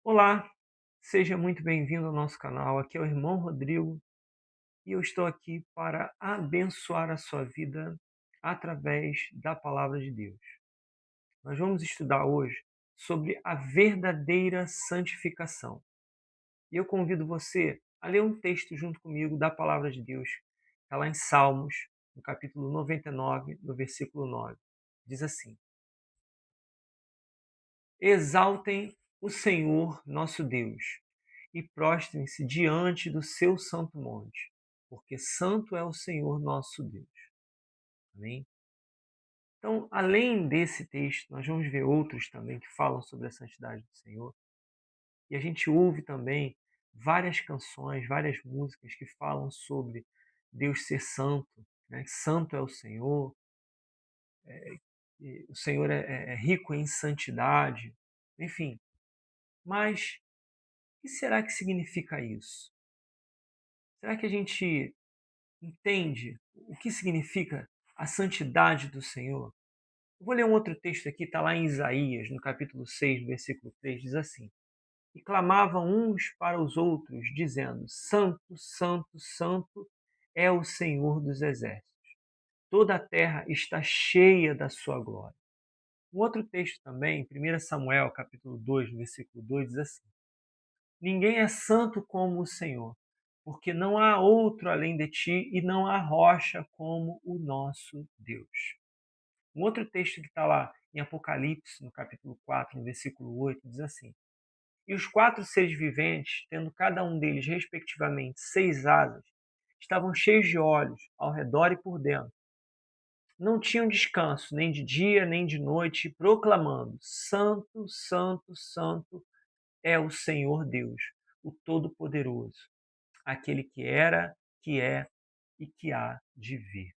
Olá, seja muito bem-vindo ao nosso canal. Aqui é o irmão Rodrigo e eu estou aqui para abençoar a sua vida através da palavra de Deus. Nós vamos estudar hoje sobre a verdadeira santificação. E eu convido você a ler um texto junto comigo da palavra de Deus, que está lá em Salmos, no capítulo 99, no versículo 9. Diz assim: Exaltem o Senhor nosso Deus e prostrem-se diante do seu santo monte, porque santo é o Senhor nosso Deus. Amém? Então, além desse texto, nós vamos ver outros também que falam sobre a santidade do Senhor. E a gente ouve também várias canções, várias músicas que falam sobre Deus ser santo, né? Santo é o Senhor, e o Senhor é rico em santidade, enfim. Mas o que será que significa isso? Será que a gente entende o que significa a santidade do Senhor? Eu vou ler um outro texto aqui, está lá em Isaías, no capítulo 6, versículo 3, diz assim: E clamavam uns para os outros, dizendo: Santo, Santo, Santo é o Senhor dos exércitos. Toda a terra está cheia da sua glória. Um outro texto também, em 1 Samuel, capítulo 2, versículo 2, diz assim: Ninguém é santo como o Senhor, porque não há outro além de ti e não há rocha como o nosso Deus. Um outro texto que está lá em Apocalipse, no capítulo 4, no versículo 8, diz assim: E os quatro seres viventes, tendo cada um deles, respectivamente, 6 asas, estavam cheios de olhos ao redor e por dentro. Não tinham descanso, nem de dia, nem de noite, proclamando: Santo, Santo, Santo é o Senhor Deus, o Todo-Poderoso, aquele que era, que é e que há de vir.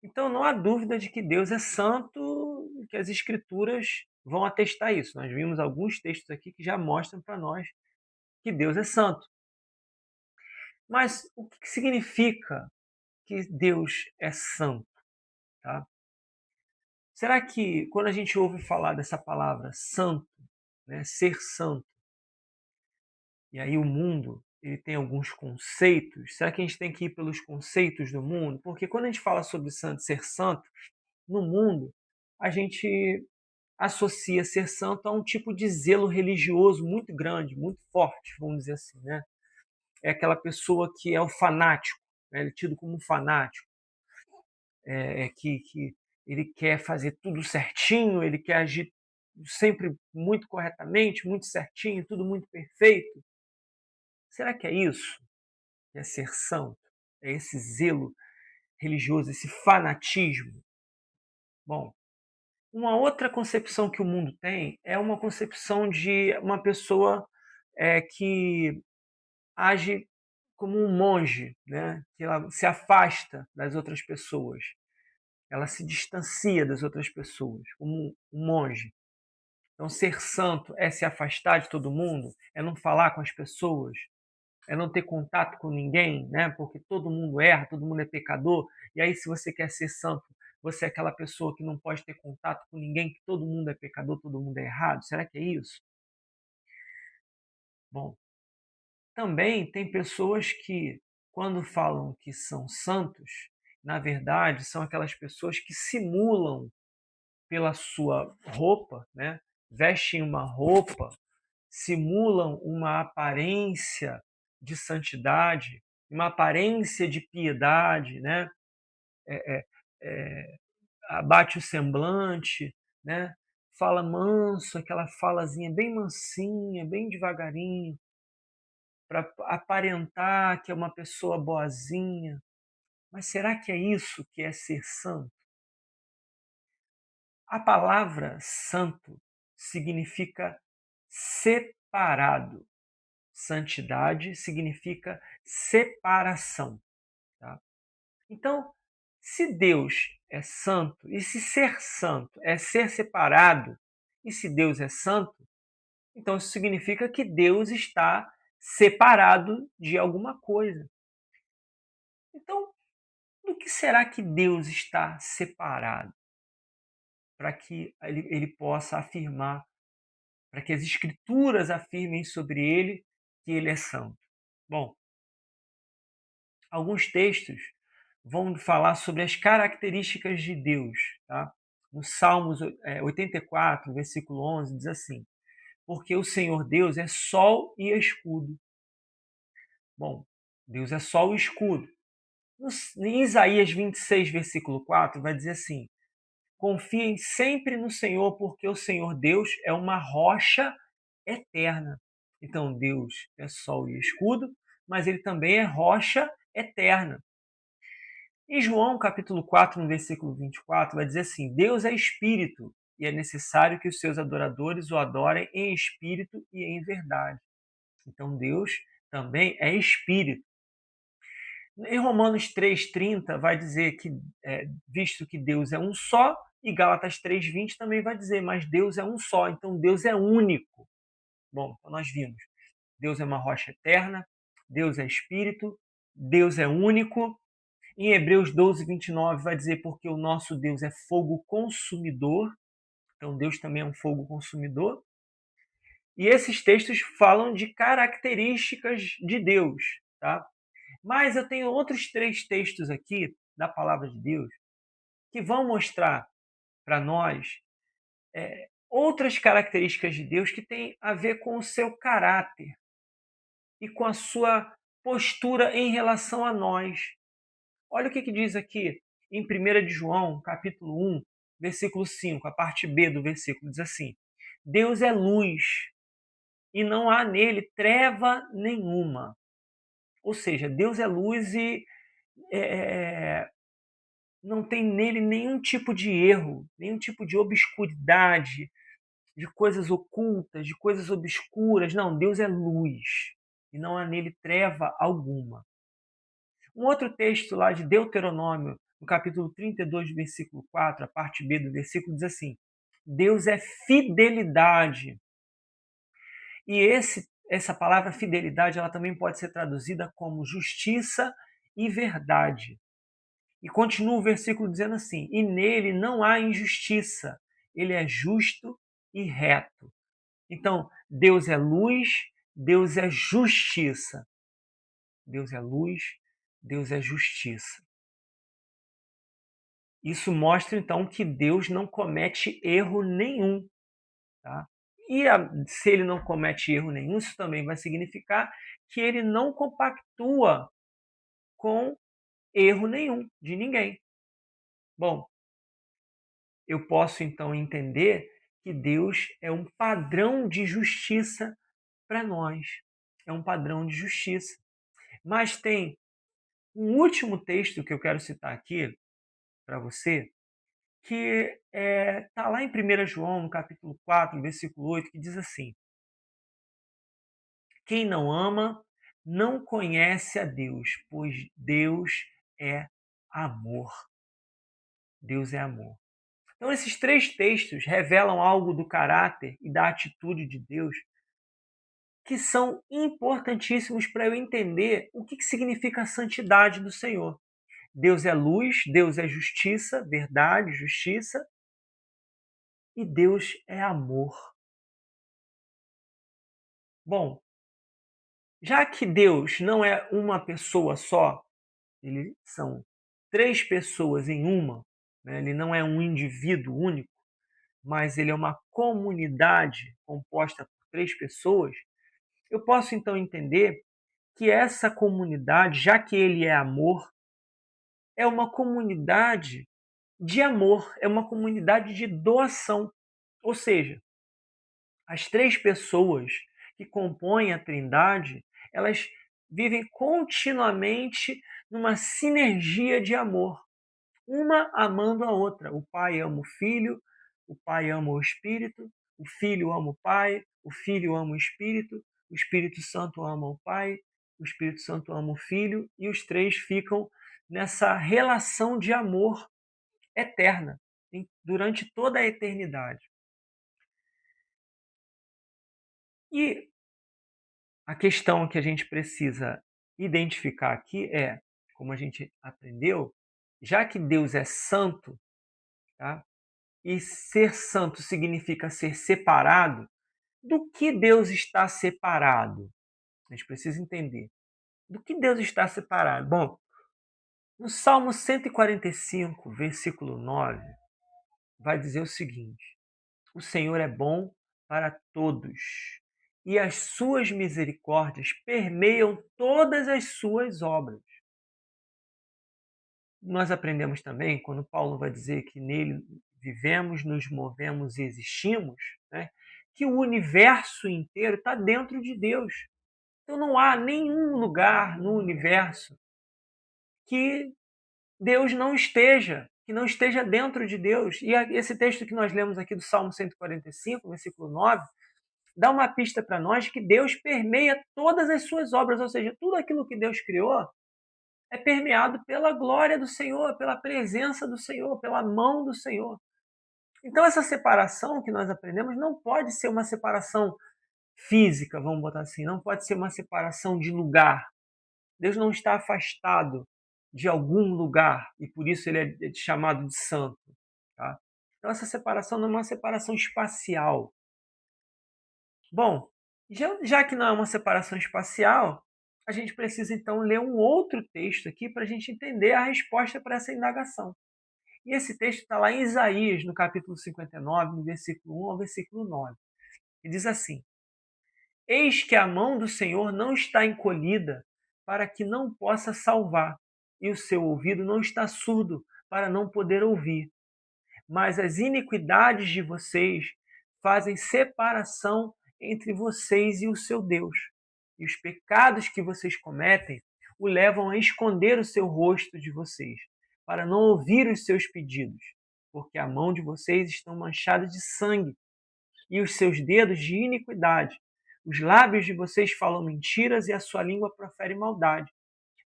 Então não há dúvida de que Deus é santo, que as Escrituras vão atestar isso. Nós vimos alguns textos aqui que já mostram para nós que Deus é santo. Mas o que significa que Deus é santo? Tá? Será que quando a gente ouve falar dessa palavra santo, né, ser santo, e aí o mundo ele tem alguns conceitos, será que a gente tem que ir pelos conceitos do mundo? Porque quando a gente fala sobre santo, ser santo, no mundo, a gente associa ser santo a um tipo de zelo religioso muito grande, muito forte, vamos dizer assim, né? É aquela pessoa que é o fanático, né? Ele é tido como um fanático, que ele quer fazer tudo certinho, ele quer agir sempre muito corretamente, muito certinho, tudo muito perfeito. Será que é isso que é ser santo? É esse zelo religioso, esse fanatismo? Bom, uma outra concepção que o mundo tem é uma concepção de uma pessoa que age como um monge, né? Que ela se afasta das outras pessoas, ela se distancia das outras pessoas, como um monge. Então, ser santo é se afastar de todo mundo, é não falar com as pessoas, é não ter contato com ninguém, né? Porque todo mundo erra, todo mundo é pecador. E aí, se você quer ser santo, você é aquela pessoa que não pode ter contato com ninguém, que todo mundo é pecador, todo mundo é errado. Será que é isso? Bom, também tem pessoas que, quando falam que são santos, na verdade, são aquelas pessoas que simulam pela sua roupa, né? Vestem uma roupa, simulam uma aparência de santidade, uma aparência de piedade, né? É, é, é, abate o semblante, né? Fala manso, aquela falazinha bem mansinha, bem devagarinho, para aparentar que é uma pessoa boazinha. Mas será que é isso que é ser santo? A palavra santo significa separado. Santidade significa separação. Tá? Então, se Deus é santo, e se ser santo é ser separado, e se Deus é santo, então isso significa que Deus está separado de alguma coisa. Então, do que será que Deus está separado? Para que ele possa afirmar para que as Escrituras afirmem sobre ele que ele é santo. Bom, alguns textos vão falar sobre as características de Deus. Tá? No Salmos 84, versículo 11, diz assim: porque o Senhor Deus é sol e escudo. Bom, Deus é sol e escudo. Em Isaías 26, versículo 4, vai dizer assim: confiem sempre no Senhor, porque o Senhor Deus é uma rocha eterna. Então, Deus é sol e escudo, mas ele também é rocha eterna. Em João, capítulo 4, no versículo 24, vai dizer assim: Deus é espírito, e é necessário que os seus adoradores o adorem em espírito e em verdade. Então, Deus também é espírito. Em Romanos 3,30 vai dizer que, visto que Deus é um só, e Gálatas 3,20 também vai dizer, mas Deus é um só, então Deus é único. Bom, então nós vimos, Deus é uma rocha eterna, Deus é espírito, Deus é único. Em Hebreus 12:29 vai dizer, porque o nosso Deus é fogo consumidor, então Deus também é um fogo consumidor. E esses textos falam de características de Deus, tá? Mas eu tenho outros 3 textos aqui da palavra de Deus que vão mostrar para nós outras características de Deus que têm a ver com o seu caráter e com a sua postura em relação a nós. Olha o que diz aqui em 1 de João, capítulo 1, versículo 5, a parte B do versículo, diz assim: Deus é luz e não há nele treva nenhuma. Ou seja, Deus é luz e não tem nele nenhum tipo de erro, nenhum tipo de obscuridade, de coisas ocultas, de coisas obscuras. Não, Deus é luz e não há nele treva alguma. Um outro texto lá de Deuteronômio, no capítulo 32, versículo 4, a parte B do versículo, diz assim: Deus é fidelidade. E essa palavra fidelidade, ela também pode ser traduzida como justiça e verdade. E continua o versículo dizendo assim: e nele não há injustiça, ele é justo e reto. Então, Deus é luz, Deus é justiça. Deus é luz, Deus é justiça. Isso mostra então que Deus não comete erro nenhum. Tá? E se ele não comete erro nenhum, isso também vai significar que ele não compactua com erro nenhum de ninguém. Bom, eu posso então entender que Deus é um padrão de justiça para nós. É um padrão de justiça. Mas tem um último texto que eu quero citar aqui para você, que está lá em 1 João, no capítulo 4, versículo 8, que diz assim: quem não ama não conhece a Deus, pois Deus é amor. Deus é amor. Então, esses 3 textos revelam algo do caráter e da atitude de Deus que são importantíssimos para eu entender o que significa a santidade do Senhor. Deus é luz, Deus é justiça, verdade, justiça, e Deus é amor. Bom, já que Deus não é uma pessoa só, ele são 3 pessoas em uma, né? Ele não é um indivíduo único, mas ele é uma comunidade composta por 3 pessoas, eu posso então entender que essa comunidade, já que ele é amor, é uma comunidade de amor, é uma comunidade de doação. Ou seja, as 3 pessoas que compõem a Trindade, elas vivem continuamente numa sinergia de amor, uma amando a outra. O Pai ama o Pai ama o Espírito, o Filho ama o Pai, o Filho ama o Espírito Santo ama o Pai, o Espírito Santo ama o Filho, e os 3 ficam nessa relação de amor eterna, durante toda a eternidade. E a questão que a gente precisa identificar aqui é, como a gente aprendeu, já que Deus é santo, tá? E ser santo significa ser separado, do que Deus está separado? A gente precisa entender. Do que Deus está separado? Bom, no Salmo 145, versículo 9, vai dizer o seguinte: o Senhor é bom para todos, e as suas misericórdias permeiam todas as suas obras. Nós aprendemos também, quando Paulo vai dizer que nele vivemos, nos movemos e existimos, né, que o universo inteiro está dentro de Deus. Então não há nenhum lugar no universo que Deus não esteja, que não esteja dentro de Deus. E esse texto que nós lemos aqui do Salmo 145, versículo 9, dá uma pista para nós que Deus permeia todas as suas obras, ou seja, tudo aquilo que Deus criou é permeado pela glória do Senhor, pela presença do Senhor, pela mão do Senhor. Então essa separação que nós aprendemos não pode ser uma separação física, vamos botar assim, não pode ser uma separação de lugar. Deus não está afastado de algum lugar e por isso ele é chamado de santo. Tá? Então essa separação não é uma separação espacial. Bom, já que não é uma separação espacial, a gente precisa então ler um outro texto aqui para a gente entender a resposta para essa indagação. E esse texto está lá em Isaías, no capítulo 59, no versículo 1 ao versículo 9. E diz assim: Eis que a mão do Senhor não está encolhida para que não possa salvar, e o seu ouvido não está surdo para não poder ouvir. Mas as iniquidades de vocês fazem separação entre vocês e o seu Deus. E os pecados que vocês cometem o levam a esconder o seu rosto de vocês, para não ouvir os seus pedidos, porque a mão de vocês está manchada de sangue e os seus dedos de iniquidade. Os lábios de vocês falam mentiras e a sua língua profere maldade.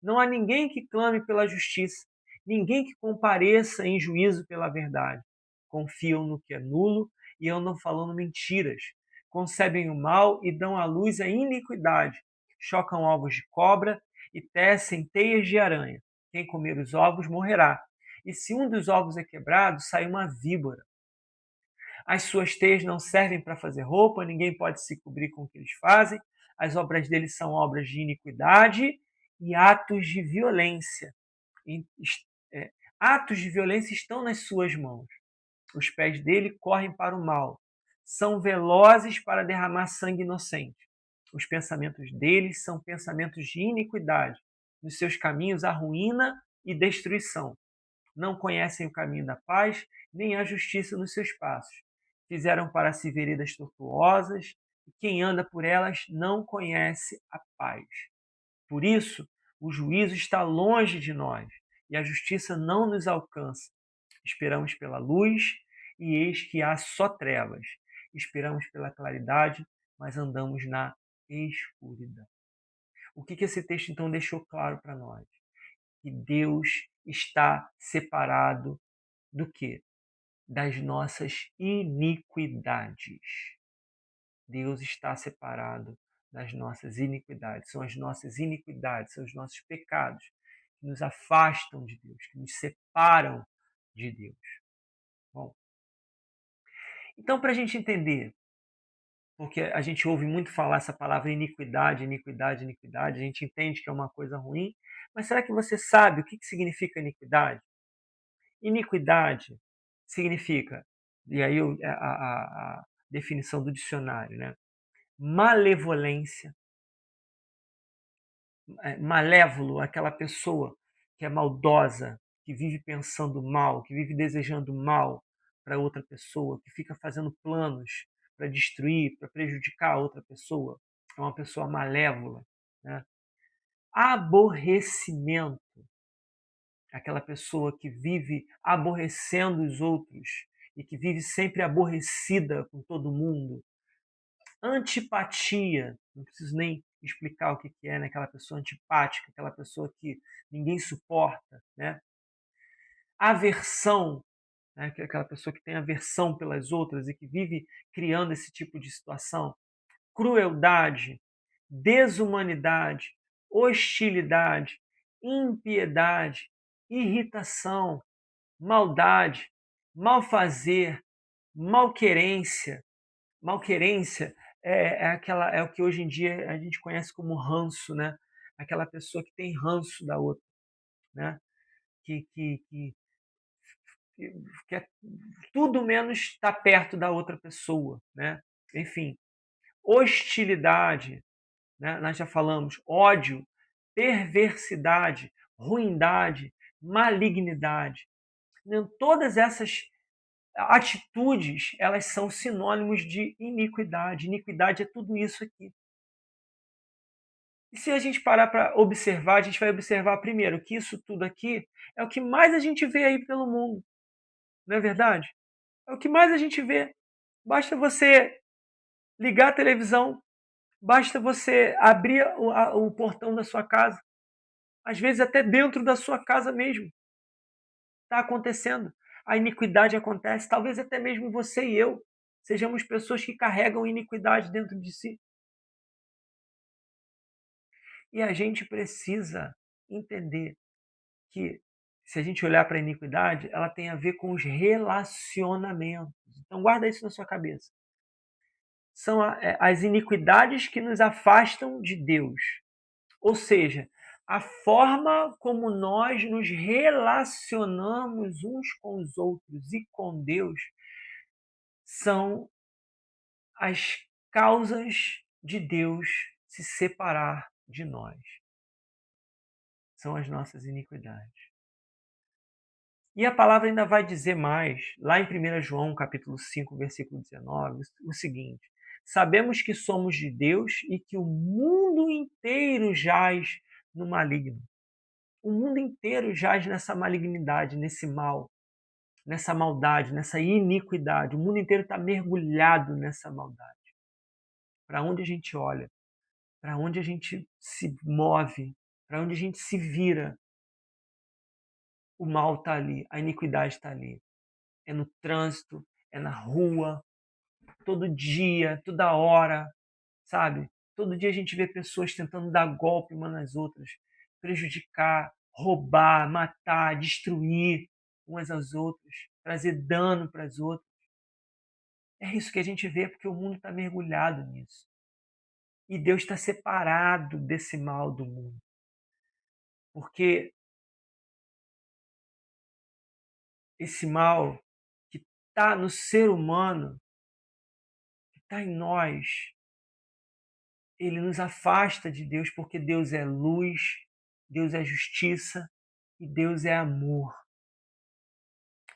Não há ninguém que clame pela justiça, ninguém que compareça em juízo pela verdade. Confiam no que é nulo e andam falando mentiras. Concebem o mal e dão à luz a iniquidade. Chocam ovos de cobra e tecem teias de aranha. Quem comer os ovos morrerá. E se um dos ovos é quebrado, sai uma víbora. As suas teias não servem para fazer roupa, ninguém pode se cobrir com o que eles fazem. As obras deles são obras de iniquidade e atos de violência. Atos de violência estão nas suas mãos. Os pés dele correm para o mal. São velozes para derramar sangue inocente. Os pensamentos deles são pensamentos de iniquidade. Nos seus caminhos há ruína e destruição. Não conhecem o caminho da paz, nem a justiça nos seus passos. Fizeram para si veredas tortuosas, e quem anda por elas não conhece a paz. Por isso, o juízo está longe de nós, e a justiça não nos alcança. Esperamos pela luz, e eis que há só trevas. Esperamos pela claridade, mas andamos na escuridão. O que esse texto então deixou claro para nós? Que Deus está separado do quê? Das nossas iniquidades. Deus está separado das nossas iniquidades. São as nossas iniquidades, são os nossos pecados que nos afastam de Deus, que nos separam de Deus. Bom, então para a gente entender, porque a gente ouve muito falar essa palavra iniquidade, iniquidade, iniquidade, a gente entende que é uma coisa ruim, mas será que você sabe o que significa iniquidade? Iniquidade significa, e aí a definição do dicionário, né? Malevolência, malévolo, aquela pessoa que é maldosa, que vive pensando mal, que vive desejando mal para outra pessoa, que fica fazendo planos para destruir, para prejudicar a outra pessoa, é uma pessoa malévola, né? Aborrecimento, aquela pessoa que vive aborrecendo os outros e que vive sempre aborrecida com todo mundo. Antipatia, não preciso nem explicar o que é, né? Aquela pessoa antipática, aquela pessoa que ninguém suporta, né? Aversão, né? Aquela pessoa que tem aversão pelas outras e que vive criando esse tipo de situação. Crueldade, desumanidade, hostilidade, impiedade, irritação, maldade, malfazer, malquerência. Malquerência é o que hoje em dia a gente conhece como ranço, né? Aquela pessoa que tem ranço da outra, né? Que, que, que, que quer tudo menos estar perto da outra pessoa, né? Enfim, hostilidade, né? Nós já falamos, ódio, perversidade, ruindade, malignidade. Né? Todas essas atitudes, elas são sinônimos de iniquidade. Iniquidade é tudo isso aqui. E se a gente parar para observar, a gente vai observar primeiro que isso tudo aqui é o que mais a gente vê aí pelo mundo, não é verdade? É o que mais a gente vê. Basta você ligar a televisão, basta você abrir o portão da sua casa, às vezes até dentro da sua casa mesmo, está acontecendo. A iniquidade acontece, talvez até mesmo você e eu sejamos pessoas que carregam iniquidade dentro de si. E a gente precisa entender que, se a gente olhar para a iniquidade, ela tem a ver com os relacionamentos. Então, guarda isso na sua cabeça. São as iniquidades que nos afastam de Deus. Ou seja, a forma como nós nos relacionamos uns com os outros e com Deus são as causas de Deus se separar de nós. São as nossas iniquidades. E a palavra ainda vai dizer mais, lá em 1 João, capítulo 5, versículo 19, o seguinte: sabemos que somos de Deus e que o mundo inteiro jaz no maligno. O mundo inteiro jaz nessa malignidade, nesse mal, nessa maldade, nessa iniquidade. O mundo inteiro está mergulhado nessa maldade. Para onde a gente olha, para onde a gente se move, para onde a gente se vira, o mal está ali, a iniquidade está ali. É no trânsito, é na rua, todo dia, toda hora, sabe? Todo dia a gente vê pessoas tentando dar golpe umas nas outras, prejudicar, roubar, matar, destruir umas às outras, trazer dano para as outras. É isso que a gente vê porque o mundo está mergulhado nisso. E Deus está separado desse mal do mundo. Porque esse mal que está no ser humano, que está em nós, ele nos afasta de Deus porque Deus é luz, Deus é justiça e Deus é amor.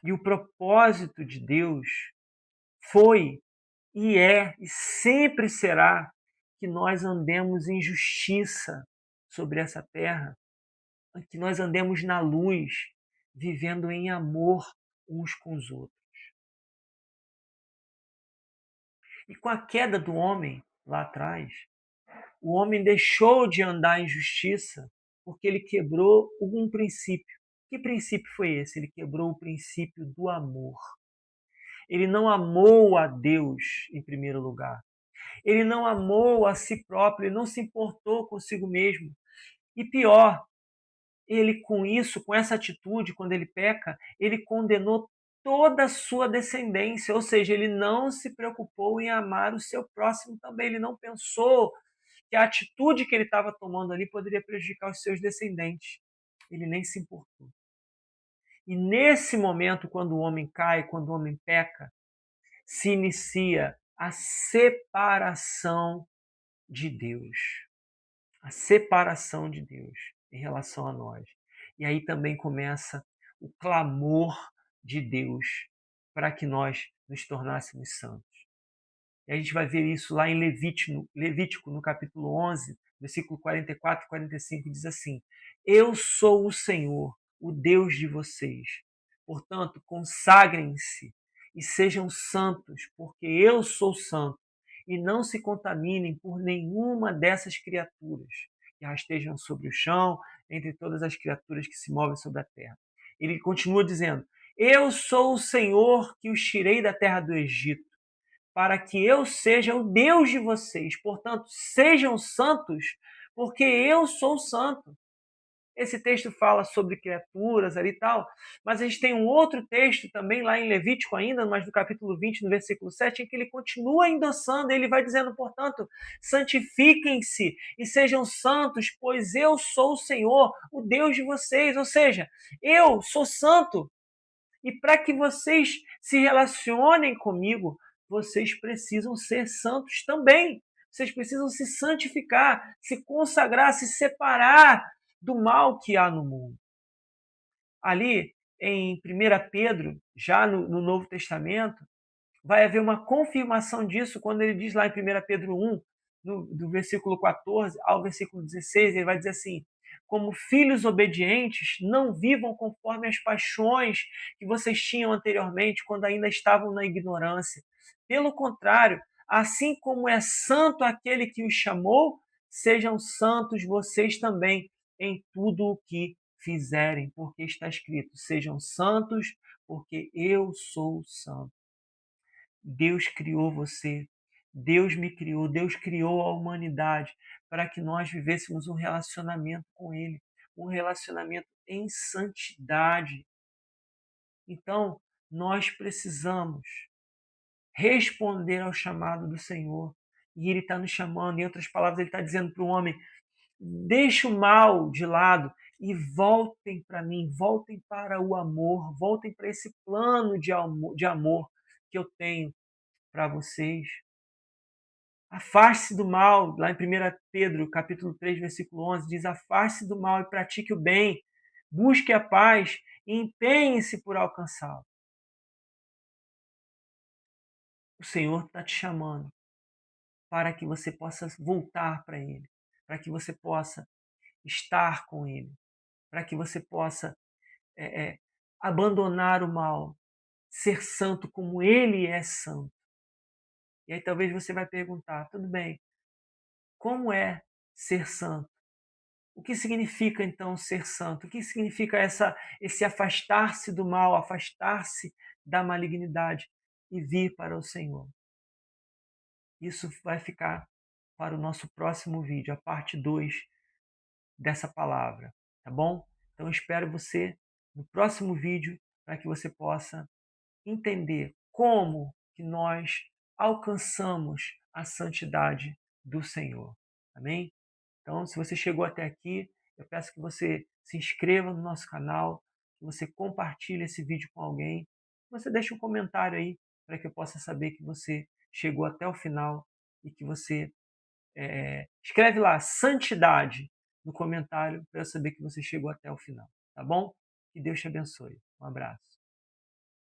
E o propósito de Deus foi e é e sempre será que nós andemos em justiça sobre essa terra, que nós andemos na luz, vivendo em amor uns com os outros. E com a queda do homem lá atrás, o homem deixou de andar em justiça porque ele quebrou um princípio. Que princípio foi esse? Ele quebrou o princípio do amor. Ele não amou a Deus em primeiro lugar. Ele não amou a si próprio, ele não se importou consigo mesmo. E pior, ele com isso, com essa atitude, quando ele peca, ele condenou toda a sua descendência, ou seja, ele não se preocupou em amar o seu próximo também, ele não pensou que a atitude que ele estava tomando ali poderia prejudicar os seus descendentes. Ele nem se importou. E nesse momento, quando o homem cai, quando o homem peca, se inicia a separação de Deus. A separação de Deus em relação a nós. E aí também começa o clamor de Deus para que nós nos tornássemos santos. E a gente vai ver isso lá em Levítico no capítulo 11, versículo 44 e 45, diz assim: eu sou o Senhor, o Deus de vocês. Portanto, consagrem-se e sejam santos, porque eu sou santo. E não se contaminem por nenhuma dessas criaturas que rastejam sobre o chão, entre todas as criaturas que se movem sobre a terra. Ele continua dizendo: eu sou o Senhor que os tirei da terra do Egito, para que eu seja o Deus de vocês. Portanto, sejam santos, porque eu sou santo. Esse texto fala sobre criaturas ali e tal, mas a gente tem um outro texto também lá em Levítico ainda, mas no capítulo 20, no versículo 7, em que ele continua endossando, ele vai dizendo, portanto, santifiquem-se e sejam santos, pois eu sou o Senhor, o Deus de vocês. Ou seja, eu sou santo. E para que vocês se relacionem comigo, vocês precisam ser santos também. Vocês precisam se santificar, se consagrar, se separar do mal que há no mundo. Ali em 1 Pedro, já no Novo Testamento, vai haver uma confirmação disso quando ele diz lá em 1 Pedro 1, do versículo 14 ao versículo 16, ele vai dizer assim: como filhos obedientes, não vivam conforme as paixões que vocês tinham anteriormente, quando ainda estavam na ignorância. Pelo contrário, assim como é santo aquele que os chamou, sejam santos vocês também em tudo o que fizerem, porque está escrito: sejam santos, porque eu sou santo. Deus criou você, Deus me criou, Deus criou a humanidade para que nós vivêssemos um relacionamento com Ele, um relacionamento em santidade. Então, nós precisamos responder ao chamado do Senhor. E Ele está nos chamando, em outras palavras, Ele está dizendo para o homem: deixe o mal de lado e voltem para mim, voltem para o amor, voltem para esse plano de amor que eu tenho para vocês. Afaste-se do mal, lá em 1 Pedro, capítulo 3, versículo 11, diz: afaste-se do mal e pratique o bem, busque a paz e empenhe-se por alcançá-lo. O Senhor está te chamando para que você possa voltar para Ele, para que você possa estar com Ele, para que você possa abandonar o mal, ser santo como Ele é santo. E aí talvez você vai perguntar: tudo bem, como é ser santo? O que significa então ser santo? O que significa esse afastar-se do mal, afastar-se da malignidade e vir para o Senhor? Isso vai ficar para o nosso próximo vídeo, a parte 2 dessa palavra, tá bom? Então espero você no próximo vídeo para que você possa entender como que nós alcançamos a santidade do Senhor. Amém? Então, se você chegou até aqui, eu peço que você se inscreva no nosso canal, que você compartilhe esse vídeo com alguém, que você deixe um comentário aí para que eu possa saber que você chegou até o final e que você escreve lá santidade no comentário para eu saber que você chegou até o final, tá bom? Que Deus te abençoe. Um abraço.